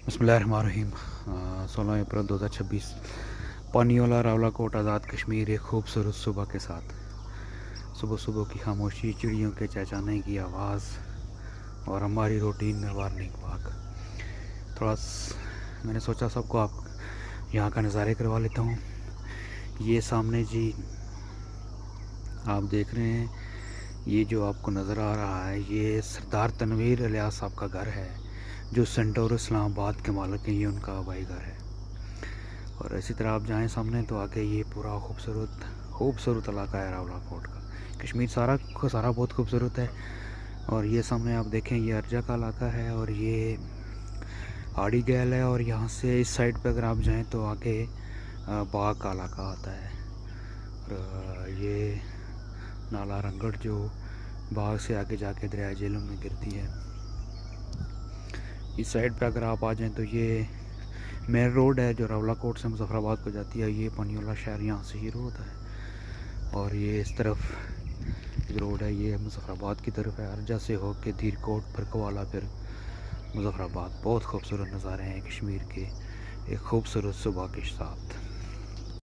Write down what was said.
बिस्मिल्लाहिर्रहमानिर्रहीम। 16 अप्रैल 2026। पानीवाला रावलाकोट आज़ाद कश्मीर एक खूबसूरत सुबह के साथ। सुबह सुबह की खामोशी, चिड़ियों के चहचहाने की आवाज़ और हमारी रूटीन में वार्निंग वॉक। मैंने सोचा सबको आप यहाँ का नज़ारे करवा लेता हूँ। ये सामने जी आप देख रहे हैं, ये जो आपको नज़र आ रहा है ये सरदार तनवीर इलियास साहब का घर है, जो सेंटोर इस्लामाबाद के मालिक हैं। ये उनका आबाई घर है। और इसी तरह आप जाएं सामने तो आगे ये पूरा खूबसूरत खूबसूरत इलाका है रावलाकोट का। कश्मीर सारा का सारा बहुत खूबसूरत है। और ये सामने आप देखें, ये अर्जा का इलाका है और ये आड़ी गैल है। और यहाँ से इस साइड पे अगर आप जाएं तो आगे बाग का इलाका आता है। और ये नाला रंगड़ जो बाग से आगे जाके दरिया झेलम में गिरती है। इस साइड पे अगर आप आ जाएं तो ये मेन रोड है जो रावलाकोट से मुजफ्फराबाद को जाती है। ये पानीवाला शहर यहाँ से शुरू होता है और ये इस तरफ रोड है, ये मुजफ्फराबाद की तरफ है। अर्जा से होके धीरकोट बरकवाला फिर मुजफ्फराबाद। बहुत खूबसूरत नज़ारे हैं कश्मीर के एक खूबसूरत सुबह के साथ।